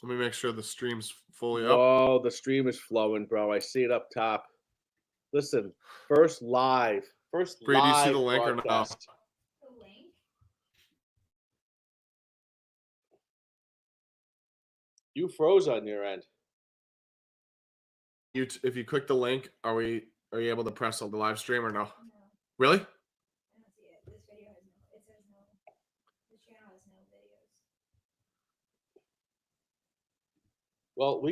Let me make sure the stream's fully up. Oh, the stream is flowing, bro. I see it up top. Listen, first live Bree, do you see the link or no? broadcast. The link? You froze on your end. If you click the link, are you able to press on the live stream or no? No, Really? I don't see it. This video has no. It says no. The channel has no videos. Well,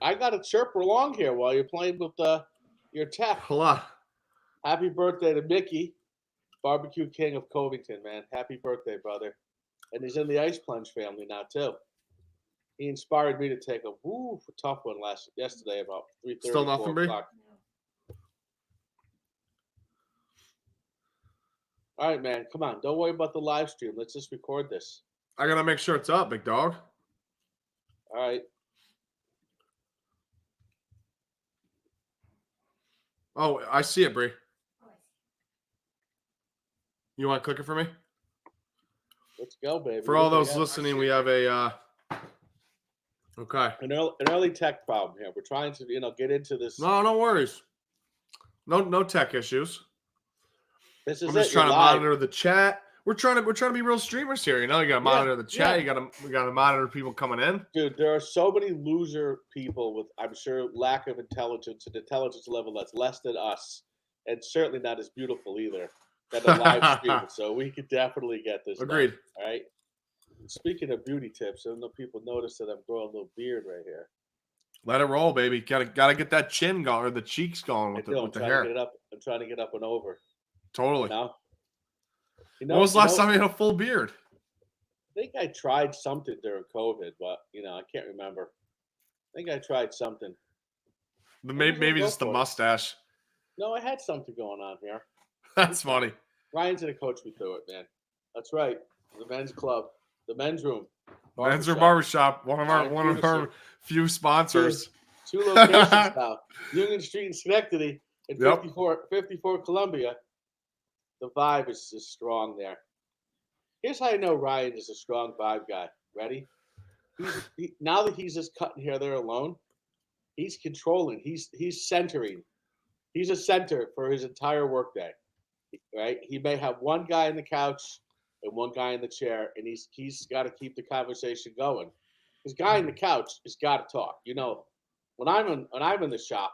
I gotta chirp along here while you're playing with your tech. Hold on. Happy birthday to Mickey, Barbecue King of Covington, man. Happy birthday, brother. And he's in the Ice Plunge family now too. He inspired me to take a tough one yesterday about 3:30. Still nothing, 4 Bree? o'clock. No. All right, man. Come on. Don't worry about the live stream. Let's just record this. I gotta make sure it's up, big dog. All right. Oh, I see it, Bree. Oh, I see. You want to click it for me? Let's go, baby. For all What do we those got? listening, we have a okay. An early tech problem here. We're trying to, get into this. No worries. No tech issues. This is I'm just it. You're trying to live. monitor the chat. We're trying to be real streamers here. You gotta monitor the chat. yeah. We gotta monitor people coming in. Dude, there are so many loser people with, I'm sure, lack of intelligence, an intelligence level that's less than us, and certainly not as beautiful either, than the live stream. So we could definitely get this done, Agreed. all right? Speaking of beauty tips, I don't know if people notice that I'm growing a little beard right here. Let it roll, baby. Gotta get that chin going or the cheeks going with I'm the trying hair. to get it up. I'm trying to get up and over. Totally. When was the last time you had a full beard? I think I tried something during COVID, but I can't remember. I think I tried something. Maybe just the mustache. No, I had something going on here. That's funny. Ryan's gonna coach me through it, man. That's right. The men's club, the men's room, Men's or barbershop. One of our few sponsors. Two locations now: Union Street in Schenectady and Yep. 54 Columbia. The vibe is just strong there. Here's how I know Ryan is a strong vibe guy. Ready? Now that he's just cutting hair there alone, he's controlling. He's centering. He's a center for his entire workday. Right? He may have one guy in the couch and one guy in the chair, and he's got to keep the conversation going. His guy in the couch has got to talk. When I'm in the shop,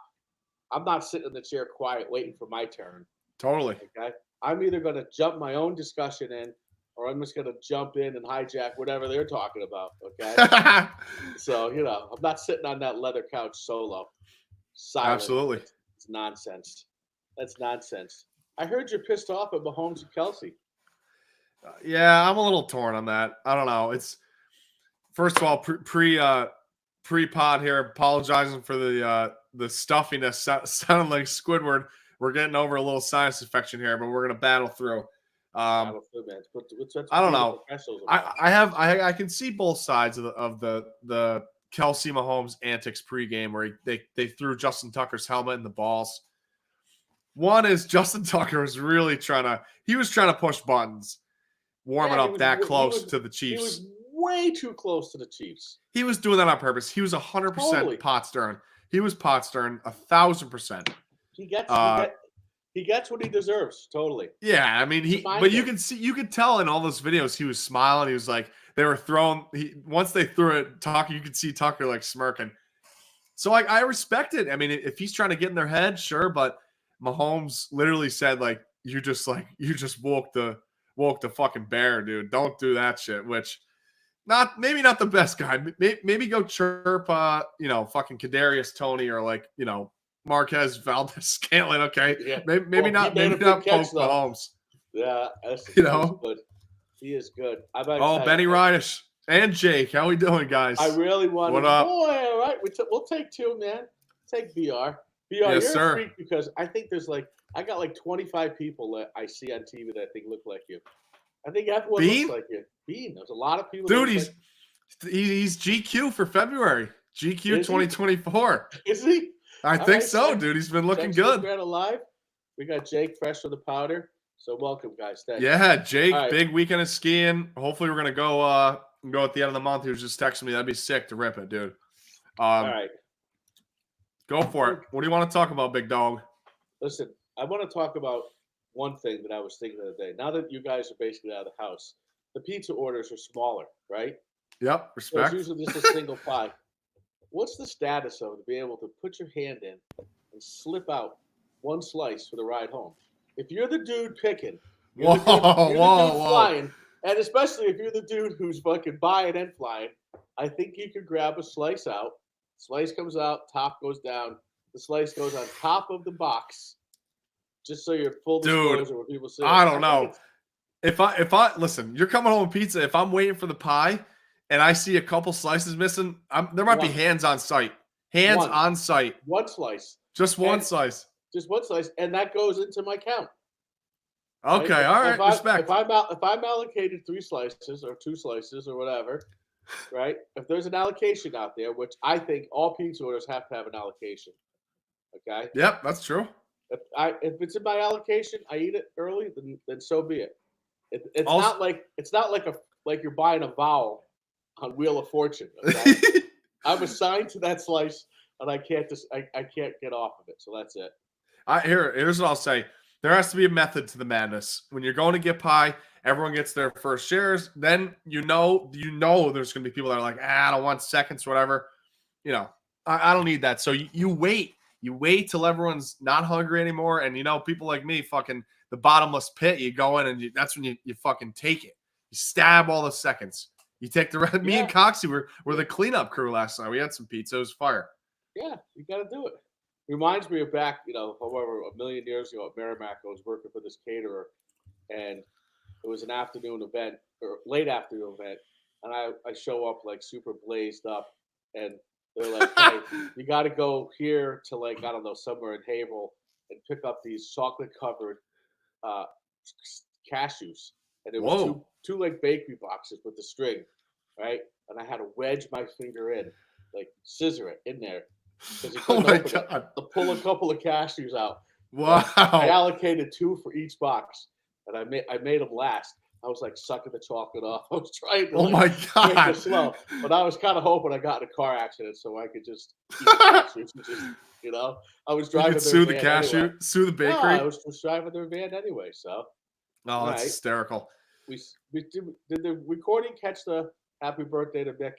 I'm not sitting in the chair quiet waiting for my turn. Totally. Okay, I'm either going to jump my own discussion in, or I'm just going to jump in and hijack whatever they're talking about. Okay, so I'm not sitting on that leather couch solo. Silent. Absolutely. It's nonsense. That's nonsense. I heard you're pissed off at Mahomes and Kelsey. Yeah, I'm a little torn on that. I don't know. It's first of all pre-pod here, apologizing for the stuffiness. Sounded like Squidward. We're getting over a little sinus infection here, but we're gonna battle through. I don't know. I can see both sides of the Kelsey Mahomes antics pregame where they threw Justin Tucker's helmet and the balls. One is Justin Tucker was really trying to push buttons, warming up that close to the Chiefs. He was way too close to the Chiefs. He was doing that on purpose. He was 100% pot stirring. He was pot stirring 1,000%. He gets what he deserves. Totally. Yeah, I mean you could tell in all those videos he was smiling. He was like they were throwing. Once they threw it, Tucker, you could see Tucker like smirking. So I respect it. I mean, if he's trying to get in their head, sure, but Mahomes literally said you just woke the fucking bear, dude. Don't do that shit. Which maybe not the best guy. Maybe go chirp fucking Kadarius Toney or Marquez Valdez-Scantling. Okay, yeah. maybe not poke Mahomes. Yeah, good. He is good. Benny Reinish and Jake, how we doing, guys? I really want. What up? Boy, all right, we'll take two, man. Take VR. Yes, you're sir. a freak because I think there's I got 25 people that I see on TV that I think look like you. I think everyone looks like you. Bean. There's a lot of people. Dude, he's GQ for February. GQ 2024. Is he? I think so, dude. He's been looking good. Alive. We got Jake fresh from the powder. So welcome, guys. Thanks. Yeah, Jake, big weekend of skiing. Hopefully we're gonna go and go at the end of the month. He was just texting me. That'd be sick to rip it, dude. All right. Go for it. What do you want to talk about, big dog? Listen, I want to talk about one thing that I was thinking the other day. Now that you guys are basically out of the house, the pizza orders are smaller, right? Yep, So respect. it's usually just a single pie. What's the status of to be able to put your hand in and slip out one slice for the ride home? If you're the dude picking, you're the dude flying, and especially if you're the dude who's fucking buying and flying, I think you could grab a slice out. Slice comes out, top goes down. The slice goes on top of the box, just so you're full disclosure when people say. I don't know. If I listen, you're coming home with pizza. If I'm waiting for the pie and I see a couple slices missing, there might be hands on site. On site. One slice. Just one slice. Just one slice, and that goes into my count. Okay, right? All right, respect. If I'm allocated 3 slices or 2 slices or whatever, right? If there's an allocation out there, which I think all pizza orders have to have an allocation. Okay. Yep, that's true. If it's in my allocation, I eat it early, then so be it. It's not like you're buying a vowel on Wheel of Fortune. Okay? I'm assigned to that slice, and I can't get off of it. So that's it. Here's what I'll say. There has to be a method to the madness. When you're going to get pie, everyone gets their first shares. Then you know there's going to be people that are like, I don't want seconds, whatever. You know, I don't need that. So you wait. You wait till everyone's not hungry anymore. And, people like me, fucking the bottomless pit, you go in and that's when you fucking take it. You stab all the seconds. You take the rest. Me and Coxie were the cleanup crew last night. We had some pizza. It was fire. Yeah, you got to do it. Reminds me of back, however, a million years ago at Merrimack, I was working for this caterer, and it was an afternoon event or late afternoon event, and I show up like super blazed up, and they're like, "Hey, you got to go here to like I don't know somewhere in Haverhill and pick up these chocolate covered cashews," and it was two like bakery boxes with the string, right? And I had to wedge my finger in, like scissor it in there. Oh my God. To pull a couple of cashews out. Wow. I allocated 2 for each box, and I made them last. I was like sucking the chocolate off. I was trying to my God. make it slow, but I was kind of hoping I got in a car accident so I could just eat cashews. I was driving. You could sue the cashew, anyway. Sue the bakery. No, I was just driving their van anyway. So. Oh, that's hysterical. Did the recording catch the happy birthday to Mick?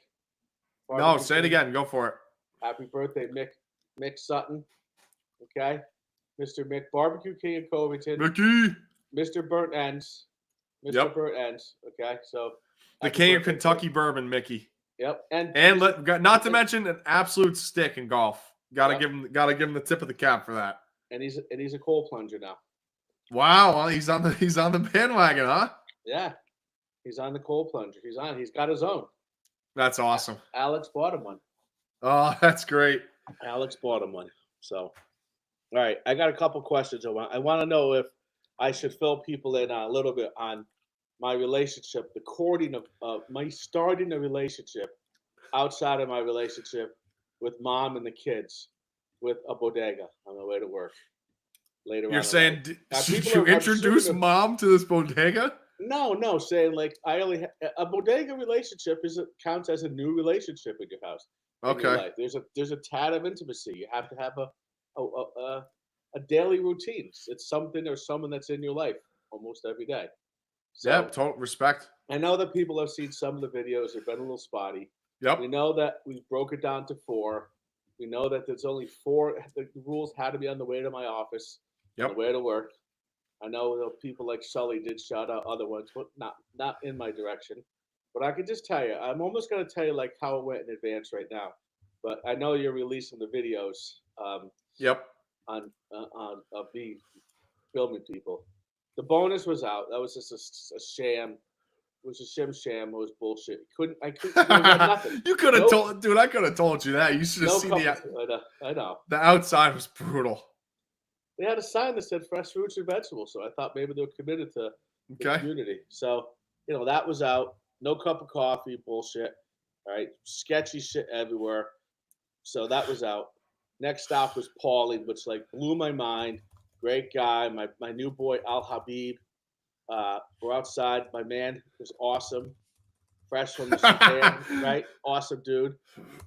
No, say it again. Go for it. Happy birthday, Mick Sutton. Okay. Mr. Mick, Barbecue King of Covington. Mickey. Mr. Burnt Ends. Mr. Burnt Ends. Okay. So the king of Kentucky bourbon, Mickey. Yep. And not to mention an absolute stick in golf. Gotta give him the tip of the cap for that. And he's a coal plunger now. Wow, well, he's on the bandwagon, huh? Yeah. He's on the coal plunger. He's got his own. That's awesome. Alex bought him one. Oh, that's great. Alex bought him one. So, all right. I got a couple questions. I want to know if I should fill people in a little bit on my relationship, the courting of my starting a relationship outside of my relationship with mom and the kids with a bodega on the way to work. Later You're saying, should you introduce mom to this bodega? No, saying like a bodega relationship counts as a new relationship in your house. Okay. There's a tad of intimacy. You have to have a daily routine. It's something or someone that's in your life almost every day. So, yeah, total respect. I know that people have seen some of the videos. They've been a little spotty. Yep. We know that we broke it down to 4. We know that there's only 4. The rules had to be on the way to my office, on the way to work. I know people like Sully did shout out other ones, but not in my direction. But I can just tell you, I'm almost going to tell you like how it went in advance right now. But I know you're releasing the videos. On of me filming people. The bonus was out. That was just a sham. It was a sham. It was bullshit. I couldn't. Nothing. You could have told, dude. I could have told you that. You should have seen I know. The outside was brutal. They had a sign that said fresh fruits and vegetables, so I thought maybe they were committed to the community. So that was out. No cup of coffee, bullshit. All right, sketchy shit everywhere. So that was out. Next stop was Paulie, which like blew my mind. Great guy. My new boy Al Habib. We're outside. My man was awesome. fresh from the Sudan, right? Awesome dude.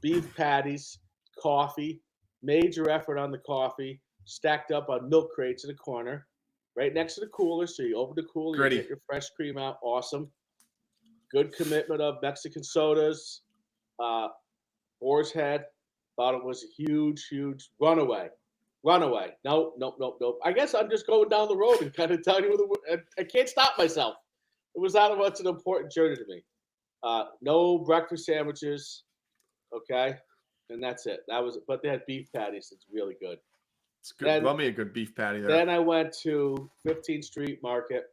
Beef patties, coffee, major effort on the coffee, stacked up on milk crates in the corner, right next to the cooler. So you open the cooler, Gritty. you get your fresh cream out. Awesome. Good commitment of Mexican sodas. Boar's Head. Thought it was a huge, huge runaway. Runaway. Nope. I guess I'm just going down the road and kind of telling you I can't stop myself. It was that much an important journey to me. No breakfast sandwiches. Okay. And that's it. But they had beef patties. It's really good. It's good. Love me a good beef patty there. Then I went to 15th Street Market.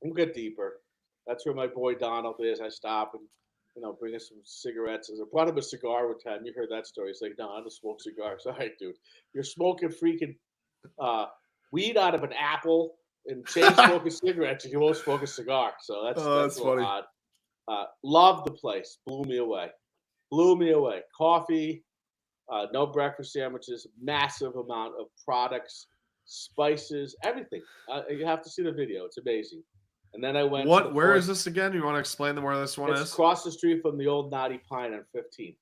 We'll get deeper. That's where my boy Donald is. I stop and, bring us some cigarettes. I brought him a cigar one time. You heard that story. He's like, no, I don't smoke cigars. All right, dude. You're smoking freaking weed out of an apple and chain smoking cigarettes, and you won't smoke a cigar. So that's a little funny. odd. Loved the place. Blew me away. Coffee, no breakfast sandwiches, massive amount of products, spices, everything. You have to see the video. It's amazing. And then I went. Where is this again? You want to explain where this one is? It's across the street from the old Naughty Pine on 15th.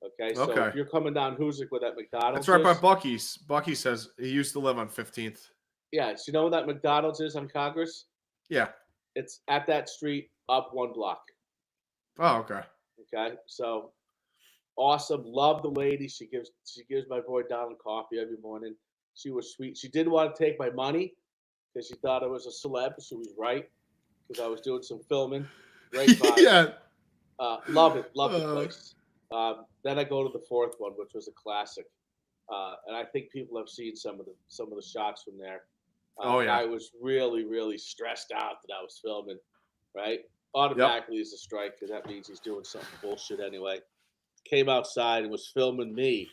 Okay, so if you're coming down Hoosick where that McDonald's That's right by is, Bucky's. Bucky says he used to live on 15th. Yeah, so you know where that McDonald's is on Congress? Yeah. It's at that street up one block. Oh, okay. Okay, so awesome. Love the lady. She gives my boy Donald coffee every morning. She was sweet. She didn't want to take my money because she thought I was a celeb. She was right because I was doing some filming. Great vibe. Yeah. Love it. Love the place. Then I go to the fourth one, which was a classic, and I think people have seen some of the shots from there. I was really, really stressed out that I was filming. Right, automatically is a strike because that means he's doing something bullshit anyway. Came outside and was filming me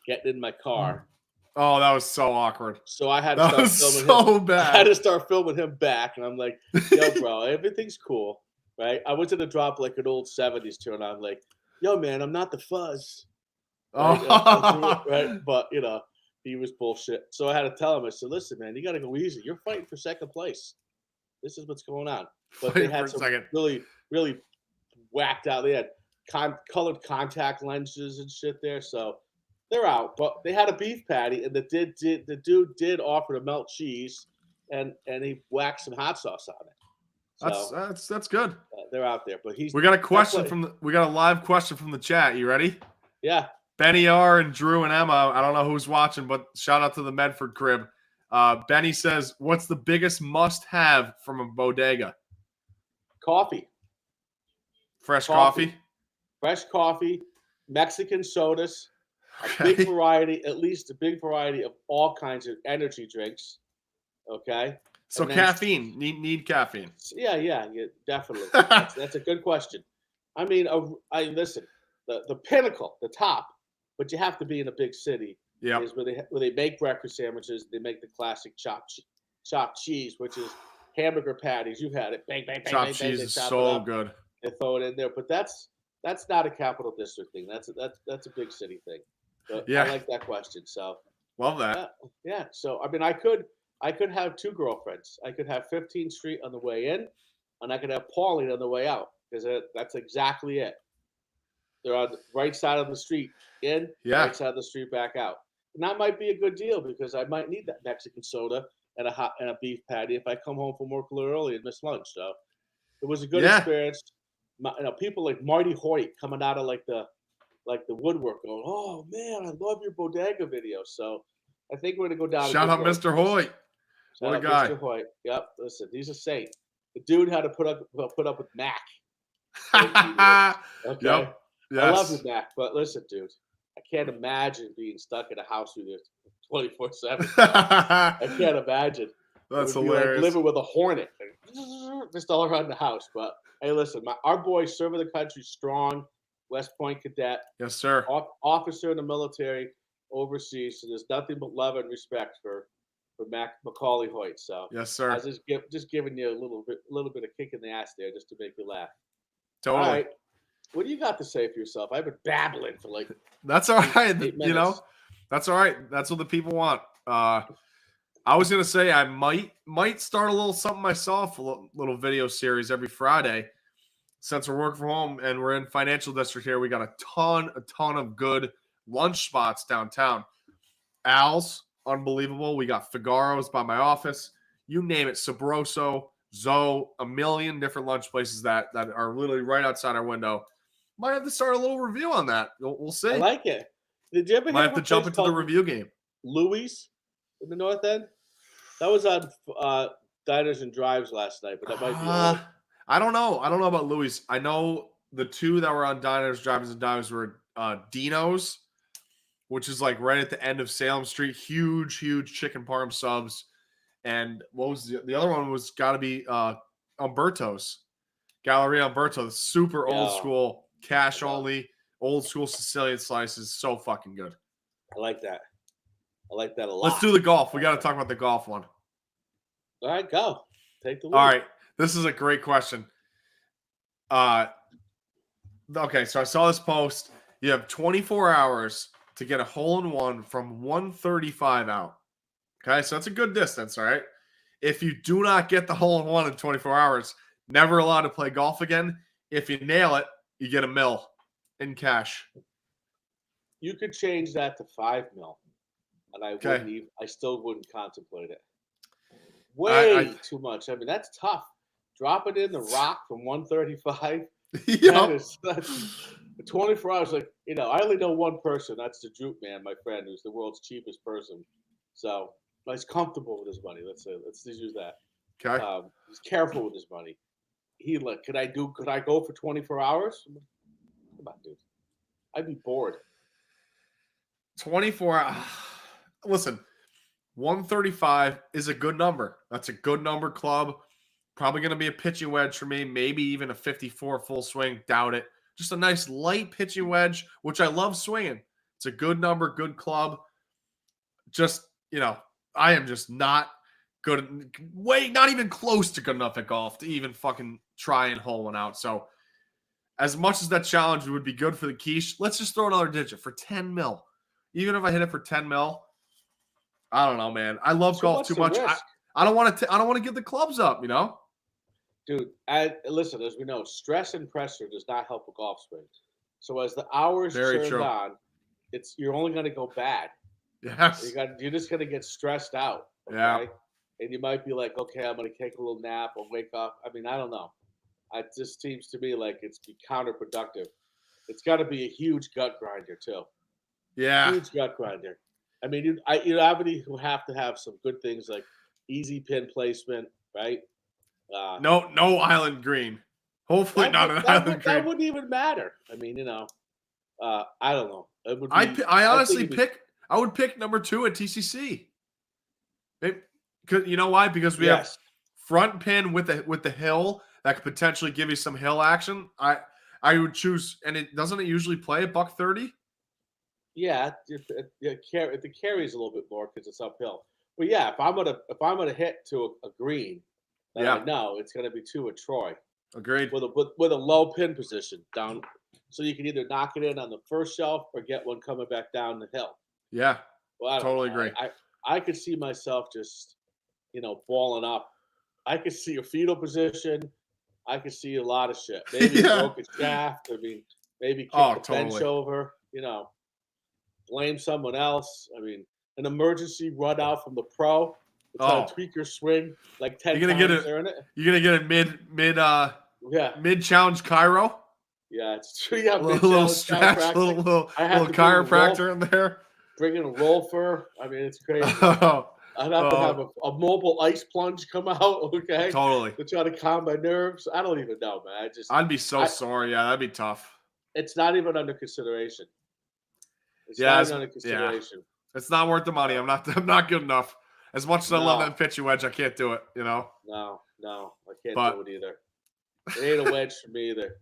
getting in my car. Oh, that was so awkward. So I had to start filming him. Bad. I had to start filming him back, and I'm like, "Yo, bro, everything's cool, right?" I was gonna drop like an old '70s tune. I'm like, "Yo, man, I'm not the fuzz." Right? Right? But he was bullshit. So I had to tell him. I said, "Listen, man, you got to go easy. You're fighting for second place. This is what's going on." But they had some really, really whacked out. They had colored contact lenses and shit there, so they're out. But they had a beef patty, and the dude did offer to melt cheese, and he whacked some hot sauce on it. So, that's good. They're out there, but we got a question we got a live question from the chat. You ready? Yeah. Benny R and Drew and Emma. I don't know who's watching, but shout out to the Medford crib. Benny says, "What's the biggest must-have from a bodega?" Coffee. Fresh coffee. Fresh coffee, Mexican sodas, Okay. a big variety, at least a big variety of all kinds of energy drinks. Okay. So caffeine, need caffeine. Yeah, definitely. That's a good question. I mean, listen, the pinnacle, the top, but you have to be in a big city. Yeah. Is where they make breakfast sandwiches. They make the classic chopped cheese, which is hamburger patties. You've had it. Bang, bang, bang, Chopped bang, cheese bang, is so good. They throw it in there, but that's not a capital district thing. That's a big city thing. But I like that question. So love that. Yeah. So I mean, I could have two girlfriends. I could have 15th Street on the way in, and I could have Pauline on the way out because that's exactly it. They're on the right side of the street in, right side of the street back out. And that might be a good deal because I might need that Mexican soda and a beef patty if I come home from work a little early and miss lunch. So it was a good experience. People like Marty Hoyt coming out of like the woodwork going, "Oh man, I love your bodega video." So I think we're gonna go down. Shout out Mr. Hoyt. What a guy. Mr. Hoyt. Yep. Listen, he's a saint. The dude had to put up with Mac. Okay. Yep. Yes. I love you, Mac, but listen, dude, I can't imagine being stuck in a house with you 24/7. I can't imagine. That's hilarious. Like living with a hornet just all around the house. But hey, listen, our boy, serve of the country, strong, West Point cadet. Yes, sir. Officer in the military overseas. So there's nothing but love and respect for Macaulay Hoyt. So yes, sir. I was just giving you a little bit of kick in the ass there just to make you laugh. Totally. All right. What do you got to say for yourself? I've been babbling for like. That's all right. 8 minutes. That's all right. That's what the people want. I was gonna say I might start a little something myself, a little video series every Friday. since we're working from home and we're in financial district here, we got a ton of good lunch spots downtown. Al's, unbelievable. We got Figaro's by my office. You name it, Sabroso, Zoe, a million different lunch places that are literally right outside our window. Might have to start a little review on that. We'll see. I like it. Did you ever Might hear have of to a jump place into the called review game. Louis in the North End? That was on Diners and Drives last night, but that might be old. I don't know. I don't know about Louis. I know the two that were on Diners, Drives, and Dives were Dino's, which is like right at the end of Salem Street. Huge chicken parm subs. And what was the other one? Was got to be Umberto's. Galleria Umberto, super old school, cash only, old school Sicilian slices. So fucking good. I like that. I like that a lot. Let's do the golf. We got to talk about the golf one. All right, go. Take the lead. All right. This is a great question. Okay, so I saw this post. You have 24 hours to get a hole-in-one from 135 out. Okay, so that's a good distance, all right? If you do not get the hole-in-one in 24 hours, never allowed to play golf again. If you nail it, you get $1 million in cash. You could change that to $5 million, and I still wouldn't contemplate it. Way too much. I mean, that's tough. Drop it in the rock from 135. That's 24 hours. Like, I only know one person. That's the Droop Man, my friend, who's the world's cheapest person. So he's comfortable with his money. Let's just use that. Okay. He's careful with his money. Could I go for 24 hours? Come on, dude. I'd be bored. 24 hours. Listen, 135 is a good number. That's a good number club. Probably going to be a pitching wedge for me. Maybe even a 54 full swing. Doubt it. Just a nice light pitching wedge, which I love swinging. It's a good number, good club. Just, I am just not good. Not even close to good enough at golf to even fucking try and hole one out. So as much as that challenge would be good for the quiche, let's just throw another digit for 10 mil. Even if I hit it for 10 mil, I don't know, man. I love golf too much. I don't want to give the clubs up, Dude, listen, as we know, stress and pressure does not help a golf swing. So as the hours turn on, you're only going to go bad. Yes. You're just going to get stressed out. Okay? Yeah. And you might be like, okay, I'm going to take a little nap or wake up. I mean, I don't know. It just seems to me like it's counterproductive. It's got to be a huge gut grinder too. Yeah. Huge gut grinder. I mean, you have to have some good things like easy pin placement, right? No island green. Hopefully not an island green. That wouldn't even matter. I mean, I don't know. It would be, I honestly I would pick number 2 at TCC. You know why? Because we have front pin with the hill that could potentially give you some hill action. I would choose, and it doesn't usually play at $130. Yeah, the carries a little bit more because it's uphill. But yeah, if I'm gonna hit to a green, then I know it's gonna be 2 at Troy. Agreed. With a low pin position down, so you can either knock it in on the first shelf or get one coming back down the hill. Yeah, well, totally agree. I could see myself just, balling up. I could see a fetal position. I could see a lot of shit. Maybe broke a shaft. I mean, maybe kick the bench over. Blame someone else. I mean, an emergency run out from the pro. Try to tweak your swing like 10 times during it. You're gonna get a mid challenge Cairo. Yeah, it's true. Yeah, a little stretch, little chiropractor in there. Bring in a roller. I mean, it's crazy. I'd have to have a mobile ice plunge come out. Okay, totally. To try to calm my nerves. I don't even know, man. I'd be so sorry. Yeah, that'd be tough. It's not even under consideration. It's not under consideration. Yeah. It's not worth the money. I'm not good enough. As much as I love that pitching wedge, I can't do it. No, I can't do it either. It ain't a wedge for me either.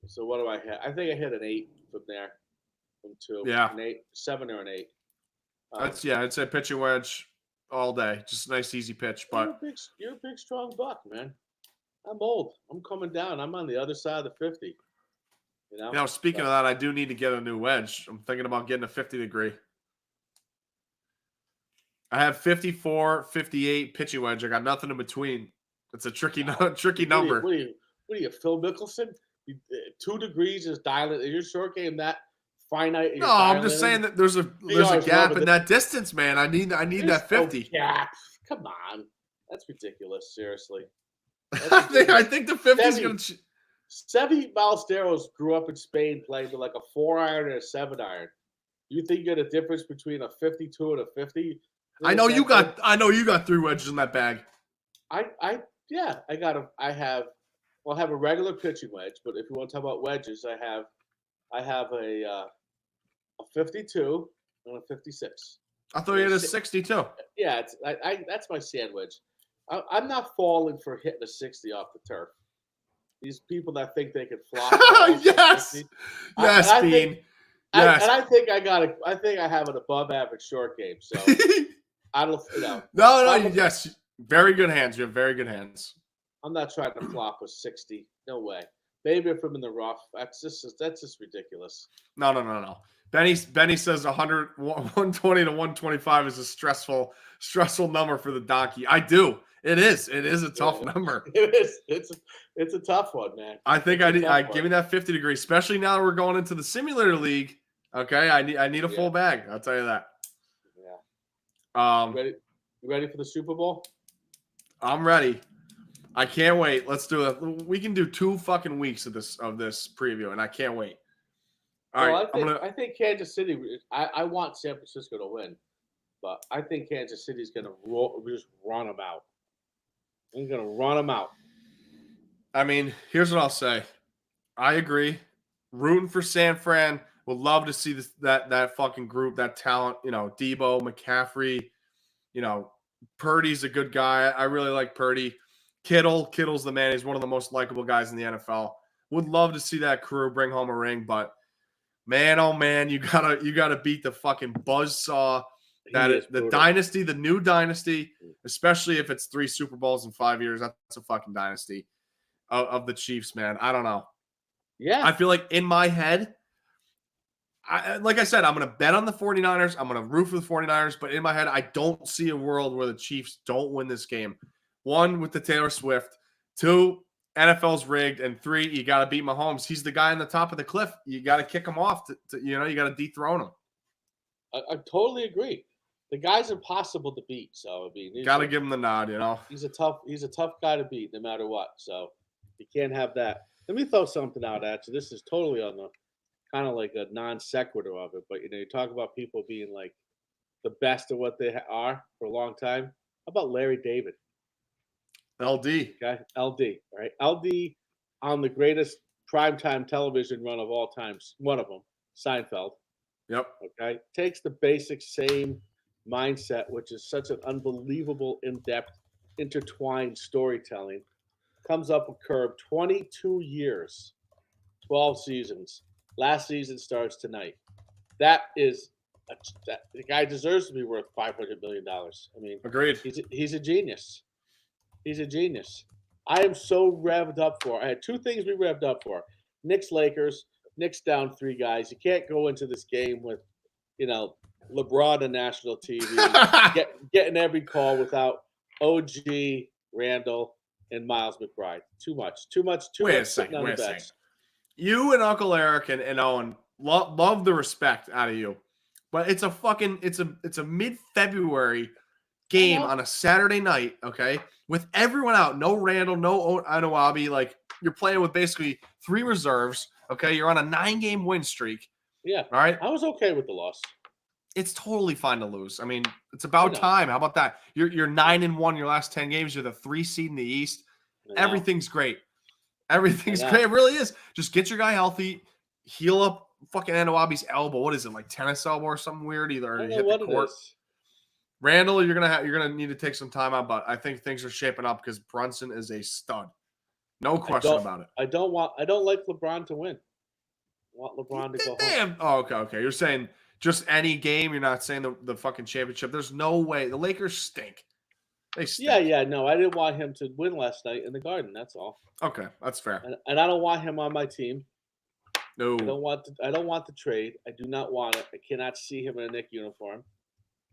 So what do I hit? I think I hit an 8 from there, from 2. Yeah, an 8, 7 or an 8. I'd say pitching wedge all day. Just a nice easy pitch. But you're a big strong buck, man. I'm old. I'm coming down. I'm on the other side of the 50. Speaking of that, I do need to get a new wedge. I'm thinking about getting a 50 degree. I have 54, 58 pitching wedge. I got nothing in between. It's a tricky number. What are What are you, Phil Mickelson? 2 degrees is dialing. Is your short game that finite? No, I'm just saying that there's a gap in that distance, man. I need that 50. Gap. Come on, that's ridiculous. Seriously, I think the 50 is going to. Seve Ballesteros grew up in Spain playing to like a 4-iron and a 7-iron. You think you get a difference between a 52 and a 50? I know you got 3 wedges in that bag. I have a regular pitching wedge, but if you want to talk about wedges, I have a 52 and a 56. I thought you had a 62. Yeah, that's my sandwich. I'm not falling for hitting a 60 off the turf. These people that think they can fly. Yes, yes, Bean. Yes, I think I have an above average short game. So I don't, No, yes, very good hands. You have very good hands. I'm not trying to flop a 60. No way. Maybe if I'm in the rough. That's just ridiculous. No. Benny says 120 to 125 is a stressful number for the donkey. I do. It is. It is a tough number. It is. It's a tough one, man. I think I give me that 50 degree, especially now that we're going into the simulator league. Okay, I need a full bag. I'll tell you that. Yeah. You ready for the Super Bowl? I'm ready. I can't wait. Let's do it. We can do 2 fucking weeks of this preview, and I can't wait. All right, I think Kansas City. I want San Francisco to win, but I think Kansas City's going to just run them out. I'm going to run them out. I mean, here's what I'll say. I agree. Rooting for San Fran. Would love to see that fucking group, that talent. Debo, McCaffrey. Purdy's a good guy. I really like Purdy. Kittle's the man. He's one of the most likable guys in the NFL. Would love to see that crew bring home a ring, but man, oh man, you gotta beat the fucking buzzsaw that is the dynasty, the new dynasty, especially if it's 3 Super Bowls in 5 years. That's a fucking dynasty of the Chiefs, man. I don't know. Yeah. I feel like in my head, like I said, I'm going to bet on the 49ers. I'm going to root for the 49ers, but in my head, I don't see a world where the Chiefs don't win this game. 1, with the Taylor Swift. 2, NFL's rigged. And 3, you got to beat Mahomes. He's the guy on the top of the cliff. You got to kick him off. You got to dethrone him. I totally agree. The guy's impossible to beat. So I mean, got to give him the nod. He's a tough guy to beat no matter what. So you can't have that. Let me throw something out at you. This is totally on the kind of like a non sequitur of it, but you talk about people being like the best of what they are for a long time. How about Larry David? LD. Okay, LD, right? LD on the greatest primetime television run of all times, one of them, Seinfeld. Yep. Okay, takes the basic same mindset, which is such an unbelievable, in-depth, intertwined storytelling, comes up a curve, 22 years, 12 seasons. Last season starts tonight. That the guy deserves to be worth $500 million. I mean, agreed. He's a genius. He's a genius. I am so revved up for. I had 2 things we revved up for. Knicks Lakers. Knicks down 3 guys. You can't go into this game with, LeBron on national TV, getting every call without OG, Randall, and Miles McBride. Too much. Wait a second. You and Uncle Eric and Owen love the respect out of you, but it's a mid-February game on a Saturday night, okay, with everyone out, no Randall, no Anuabi, like you're playing with basically 3 reserves, okay, you're on a 9-game win streak. Yeah, all right. I was okay with the loss. It's totally fine to lose. I mean, it's about time. How about that? You're 9-1 your last 10 games. You're the 3 seed in the East. Everything's great. Everything's great. It really is. Just get your guy healthy, heal up fucking Anuabi's elbow. What is it, like tennis elbow or something weird? Either hit the court. Randall, you're gonna need to take some time out, but I think things are shaping up because Brunson is a stud. No question about it. I don't like LeBron to win. I want LeBron to go home. Oh, okay. You're saying just any game. You're not saying the fucking championship. There's no way. The Lakers stink. They stink. Yeah. No, I didn't want him to win last night in the Garden. That's all. Okay, that's fair. And I don't want him on my team. No. I don't want the trade. I do not want it. I cannot see him in a Knick uniform.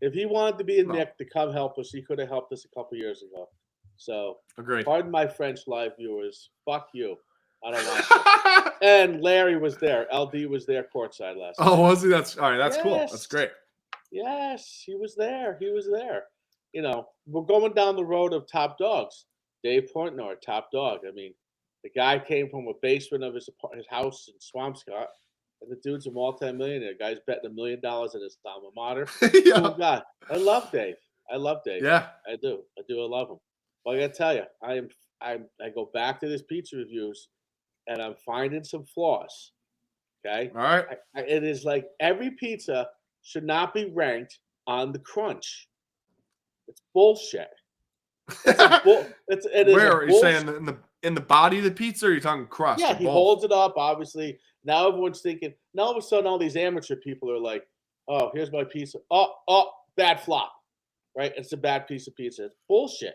If he wanted to be a Knick to come help us, he could have helped us a couple years ago. So, agreed. Pardon my French live viewers. Fuck you. I don't watch it. And Larry was there. LD was there courtside last night. Oh, was he? That's all right. That's cool. Yes. That's great. Yes, he was there. He was there. You know, we're going down the road of top dogs. Dave Portnoy, top dog. I mean, the guy came from a basement of his house in Swampscott, and the dude's a multi-millionaire. Guy's betting $1 million in his alma mater. Yeah. Cool guy. I love Dave. I love Dave. Yeah. I do. I love him. But I gotta tell you, I go back to this pizza reviews, and I'm finding some flaws. Okay. All right. It is like every pizza should not be ranked on the crunch. It's bullshit. It is Where a are you bullshit. saying in the body of the pizza? Or are you talking crust? Yeah, or he both? holds it up. Obviously, now everyone's thinking. Now all of a sudden, all these amateur people are like, "Oh, here's my pizza. Oh, bad flop." Right? It's a bad piece of pizza. It's bullshit.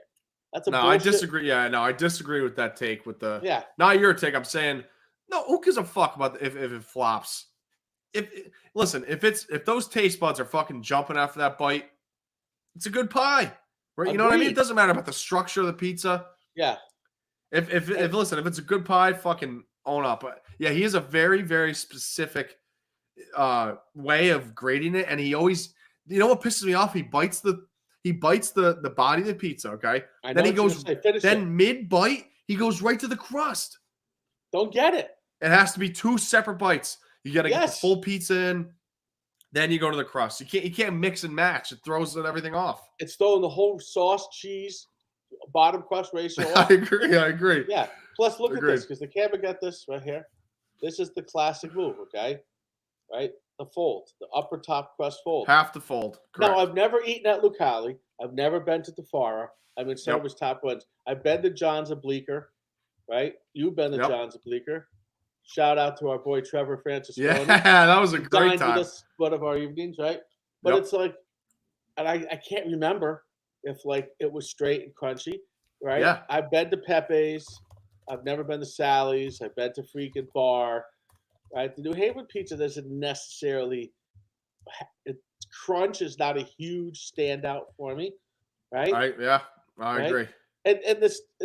That's a No, bullshit. I disagree. Yeah, no, I disagree with that take. With the Yeah, not your take. I'm saying no. Who gives a fuck about if it flops? Listen, if those taste buds are fucking jumping after that bite, it's a good pie, right? You know what I mean? It Agreed. doesn't matter about the structure of the pizza. yeah. If it's a good pie, fucking own up. But yeah, he has a very very specific way of grading it, and he always, you know what pisses me off? He bites the body of the pizza. Okay, I know then he what you're goes gonna say. Finish it. mid bite he goes right to the crust. Don't get it. It has to be two separate bites. You got to get the Yes. full pizza in, then you go to the crust. You can't mix and match. It throws everything off. It's throwing the whole sauce, cheese, bottom crust ratio I off. agree. Yeah. Plus, look Agreed. at this, because the camera got this right here. This is the classic move, okay? Right? The fold, the upper top crust fold. Half the fold. Correct. Now, I've never eaten at Lucali. I've never been to Tafara. I'm in some of his top ones. I've been to John's of Bleecker, right? You've been to Yep. John's of Bleecker. Shout out to our boy Trevor Francis. Yeah, that was a He great dined time. with us one of our evenings, right? But Yep. it's like, and I can't remember if like it was straight and crunchy, right? Yeah. I've been to Pepe's. I've never been to Sally's. I've been to Freaking Bar. Right? The New Haven pizza doesn't necessarily. Crunch is not a huge standout for me, right? I Right? agree. And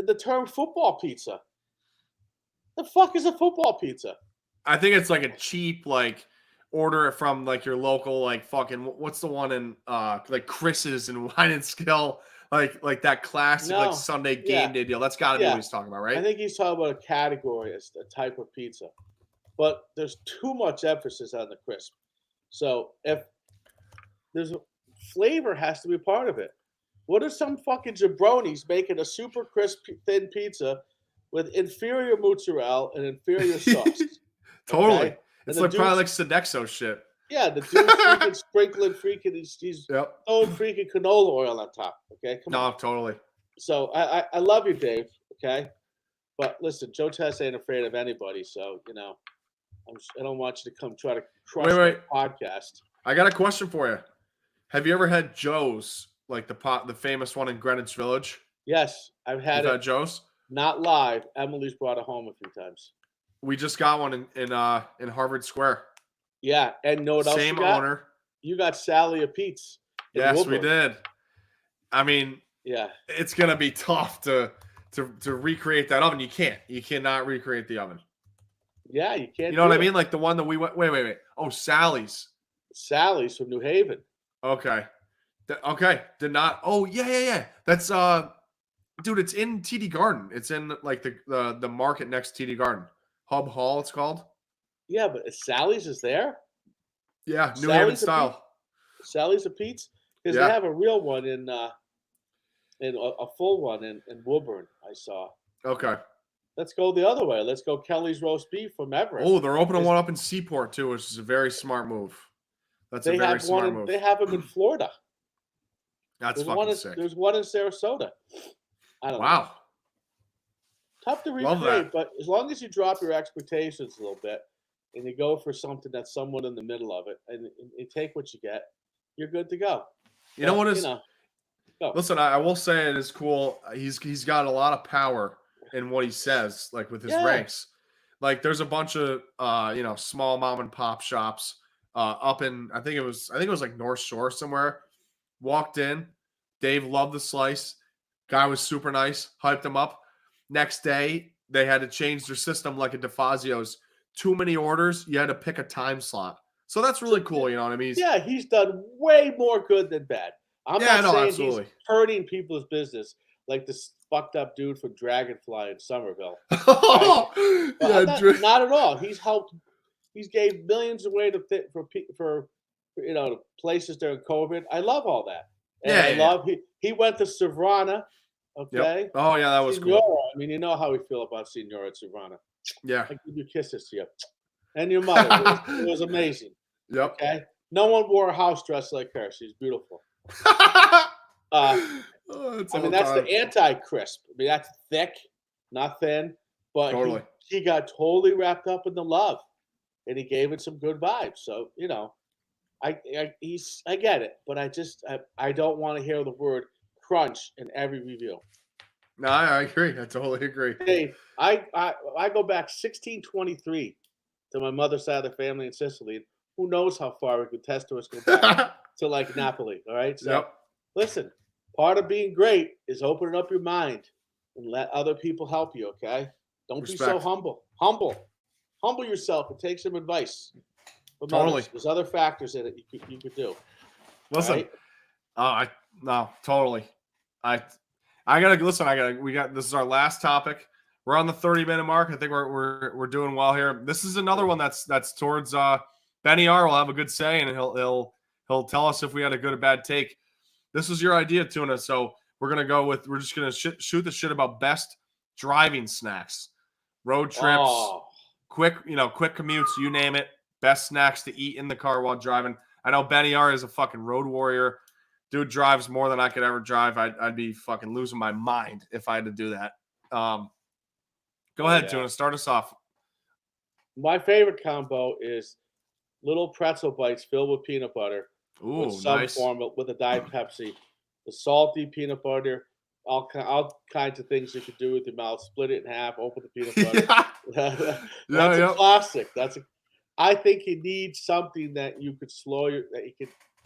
the term football pizza. The fuck is a football pizza? I think it's like a cheap, like, order it from like your local, like, fucking, what's the one in like Chris's and Wine and Skill, like that classic No. like Sunday game day deal. That's got to be Yeah. what he's talking about, I right? think he's talking about a category as a type of pizza, but there's too much emphasis on the crisp. So if there's a flavor has to be part of it. What are some fucking jabronis making a super crisp thin pizza with inferior mozzarella and inferior sauce? Totally. Okay? It's the like probably like dude's- Sodexo shit. Yeah, the dude's freaking sprinkling he's Yep. throwing freaking canola oil on top. Okay, come on. No, totally. So I love you, Dave. Okay, but listen, Joe Tess ain't afraid of anybody. So you know, I don't want you to come try to crush Wait. my podcast. I got a question for you. Have you ever had Joe's, like the famous one in Greenwich Village? Yes, I've had You've it. had Joe's? Not live. Emily's brought it home a few times. We just got one in Harvard Square. Yeah, and know what else Same you got? owner. You got Sally a Pete's. in Yes, we Woodward. did. I mean, Yeah, it's gonna be tough to recreate that oven. You cannot recreate the oven. yeah, you can't. You know what do I it. mean? Like the one that we went. Wait. Oh, Sally's. Sally's from New Haven. Okay. Okay. Did not. Oh yeah. That's dude. It's in TD Garden. It's in like the market next to TD Garden. Hub Hall. It's called. Yeah, but Sally's is there. Yeah, New Sally's Haven a style. Sally's a Pete's because Yeah. they have a real one in a full one in Woburn. I saw. Okay. Let's go the other way. Let's go Kelly's roast beef from Everett. Oh, they're opening one up in Seaport too, which is a very smart move. That's a they very have smart one. move. They have them in Florida. That's There's one. fucking sick. There's one in Sarasota. I don't know. Wow. Tough to Love recreate, that. but as long as you drop your expectations a little bit and you go for something that's somewhat in the middle of it and you take what you get, you're good to go. You know But, what is? go. Listen, I will say it is cool. He's got a lot of power in what he says, like with his Yeah. ranks. Like there's a bunch of small mom and pop shops up in I think it was like North Shore somewhere. Walked in, Dave loved the slice. Guy was super nice, hyped him up. Next day, they had to change their system like a DeFazio's. Too many orders, you had to pick a time slot. So that's really cool, you know what I mean? Yeah, he's done way more good than bad. I'm Yeah, not no, saying absolutely. he's hurting people's business like this fucked up dude from Dragonfly in Somerville. Yeah, Not at all. He's helped. He's gave millions away for places during COVID. I love all that. And Yeah, I yeah. love he went to Savrana. Okay. Yep. Oh yeah, that was Senora, cool. I mean, you know how we feel about Senora at Savrana. Yeah. I give you kisses to you. And your mother. It was amazing. Yep. Okay. No one wore a house dress like her. She's beautiful. I mean, that's the anti-crisp. I mean, that's thick, not thin. But Totally. he got totally wrapped up in the love, and he gave it some good vibes. So I get it, but I don't want to hear the word crunch in every review. No, I agree. I totally agree. Hey, I go back 1623 to my mother's side of the family in Sicily. Who knows how far we could test to us go back to like Napoli? All right. So listen, part of being great is opening up your mind and let other people help you. Okay. Don't be so humble. Humble yourself and take some advice. Totally. There's other factors in it you could do. Listen, right? Totally. This is our last topic. We're on the 30-minute mark. I think we're doing well here. This is another one that's towards Benny R will have a good say, and he'll tell us if we had a good or bad take. This was your idea, Tuna. So we're just gonna shoot the shit about best driving snacks, road trips, quick commutes, you name it. Best snacks to eat in the car while driving. I know Benny R is a fucking road warrior. Dude drives more than I could ever drive. I'd be fucking losing my mind if I had to do that. Go ahead, Tuna. Start us off. My favorite combo is little pretzel bites filled with peanut butter. Ooh, with some nice. form with a Diet Pepsi. The salty peanut butter, all kinds of things you could do with your mouth. Split it in half, open the peanut butter. That's a classic. I think you need something that you could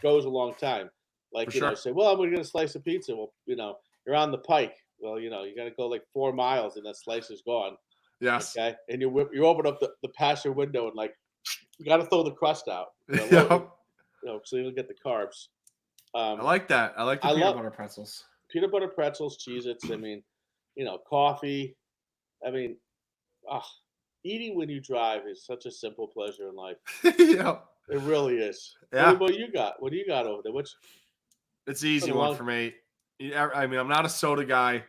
goes a long time. Like, say, well, I'm going to get a slice of pizza. Well, you're on the pike. Well, you got to go like 4 miles and that slice is gone. Yes. Okay. And you open up the passenger window and like, you got to throw the crust out. So you'll get the carbs. I like that. I like the peanut butter pretzels. Peanut butter pretzels, Cheez-Its. I mean, coffee. I mean, eating when you drive is such a simple pleasure in life. Yeah. It really is. Yeah. What do you got over there? It's an easy one for me. I mean, I'm not a soda guy.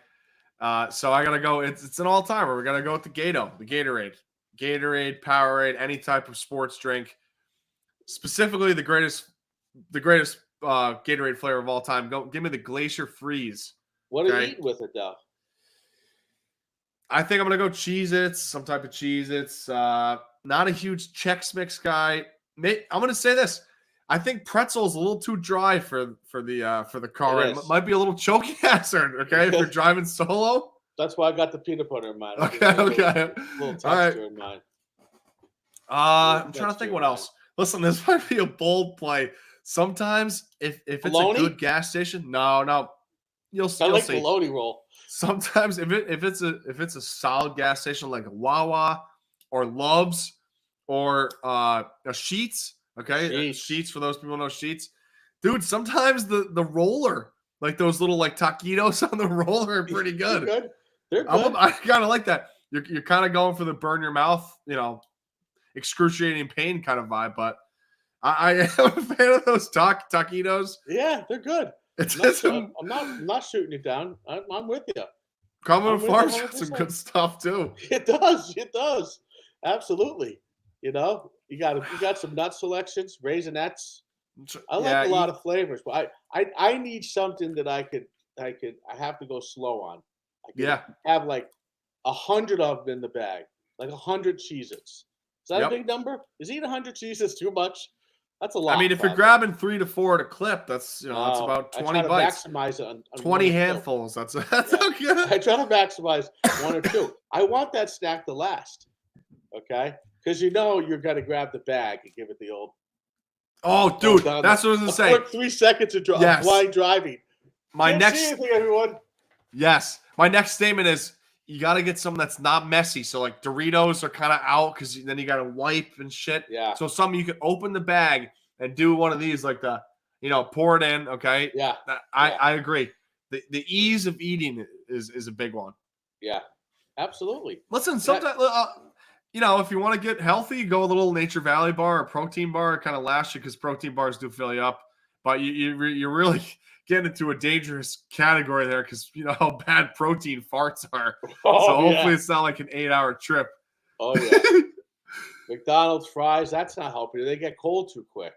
So I gotta go. It's an all-timer. We're gonna go with the Gatorade, Powerade, any type of sports drink. Specifically, the greatest Gatorade flavor of all time. Give me the Glacier Freeze. What are you eating with it, though? I think I'm gonna go Cheez-Its, some type of Cheez-Its. Not a huge Chex Mix guy. I'm gonna say this. I think pretzel is a little too dry for the car. It might be a little choking hazard. Okay, if you're driving solo. That's why I got the peanut butter in mind. Okay. A little texture in mind. I'm trying to think what else. Listen, this might be a bold play. Sometimes if it's bologna? A good gas station, no, you'll see. Bologna roll. Sometimes if it's a solid gas station like a Wawa or Love's or a Sheetz, okay, Sheetz for those people who know Sheetz, dude. Sometimes the roller, like those little like taquitos on the roller, are pretty good. They're good. I kind of like that. You're kind of going for the burn your mouth, excruciating pain kind of vibe, but I am a fan of those taquitos. Yeah, they're good. I'm not shooting you down. I'm with you. Cumberland Farms got some good stuff too. It does. Absolutely. You got some nut selections, Raisinets. I like a lot of flavors, but I need something that I have to go slow on. Have like 100 of them in the bag, like 100 Cheez-Its. Is that a big number? Is eating 100 Cheez-Its too much? That's a lot. I mean, if you're grabbing 3 to 4 at a clip, that's that's about 20 bites. Maximize it on 20 handfuls. That's okay. I try to maximize 1 or 2. I want that snack to last. Okay, because you're gonna grab the bag and give it the old. Oh, dude, that's what I was gonna say. Quick 3 seconds of blind driving. My Can't see anything, everyone. Yes, my next statement is you got to get something that's not messy. So like Doritos are kind of out because then you got to wipe and shit. Yeah. So something you can open the bag and do one of these, like pour it in. Okay. Yeah. I agree. The ease of eating is a big one. Yeah. Absolutely. Listen, sometimes if you want to get healthy, go a little Nature Valley bar or protein bar. It kind of lasts you because protein bars do fill you up. But you're really getting into a dangerous category there because you know how bad protein farts are. Oh, so hopefully it's not like an 8-hour trip. Oh yeah. McDonald's fries, that's not helping you. They get cold too quick.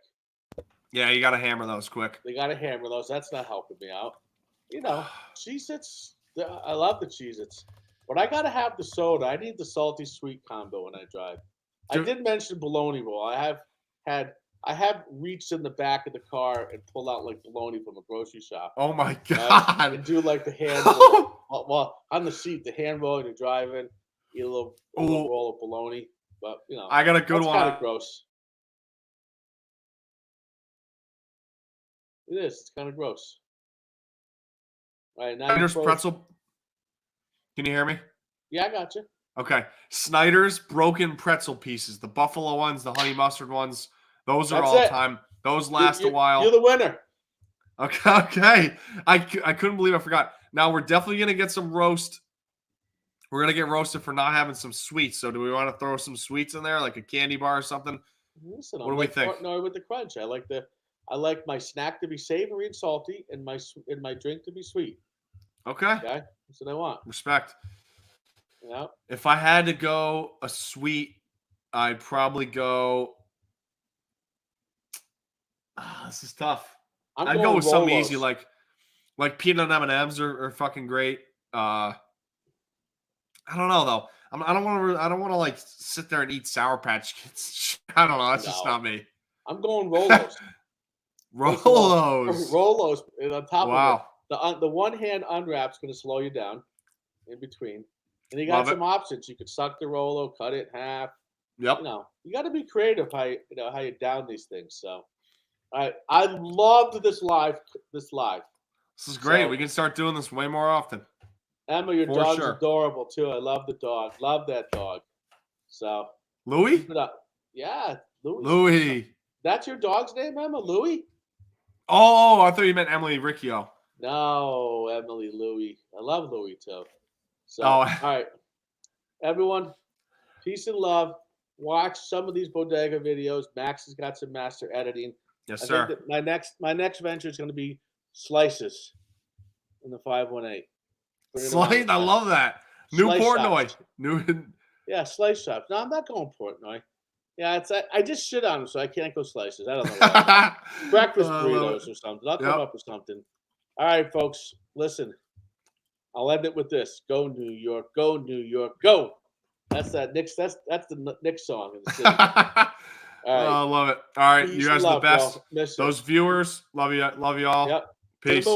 Yeah, you got to hammer those quick. They got to hammer those. That's not helping me out. Cheez-Its. I love the Cheez-Its. But I got to have the soda. I need the salty sweet combo when I drive. I did mention bologna roll. I have reached in the back of the car and pulled out like bologna from a grocery shop. Oh my god! And do like the hand roll. Well, on the seat, the hand roll, and you're driving, eat a little roll of bologna. But I got a good one. Kind of gross. It is. It's kind of gross. All right, now Snyder's pretzel. Can you hear me? Yeah, I got you. Okay, Snyder's broken pretzel pieces, the buffalo ones, the honey mustard ones. Those are all time. Those last a while. You're the winner. Okay. I couldn't believe I forgot. Now we're definitely gonna get some roast. We're gonna get roasted for not having some sweets. So do we want to throw some sweets in there, like a candy bar or something? Listen, what do we think? Portnoy with the crunch. I like my snack to be savory and salty, and my drink to be sweet. Okay. Okay, that's what I want. Respect. Yeah. If I had to go a sweet, I'd probably go. This is tough. I'd go with something easy like peanut M&Ms are fucking great. I don't know though. I don't want to like sit there and eat Sour Patch Kids. I don't know. That's just not me. I'm going Rolos. Rolos. Rolos. And on top of it, the one hand unwrap's going to slow you down in between. And you got some options. You could suck the Rolo, cut it in half. Yep. You got to be creative how you down these things. So, I loved this live. This is great. We can start doing this way more often. Emma, your dog's adorable too. I love the dog. Love that dog. So Louis? keep it up. Yeah, Louis. Louis. That's your dog's name, Emma? Louis? Oh, I thought you meant Emily Riccio. No, Emily Louis. I love Louis too. So, all right, everyone, peace and love. Watch some of these bodega videos. Max has got some master editing. Yes, sir. I think my next venture is going to be slices in the 518. Slice, I love that. New Portnoy. Yeah, slice shops. No, I'm not going Portnoy. Yeah, I just shit on them, so I can't go slices. I don't know why. Breakfast burritos or something. I'll come up with something. All right, folks, listen. I'll end it with this: "Go New York, go New York, go." That's that Knicks. That's the Knicks song in the city. All right. I love it. All right, you guys are the best. Those viewers, love you all. Yep. Peace.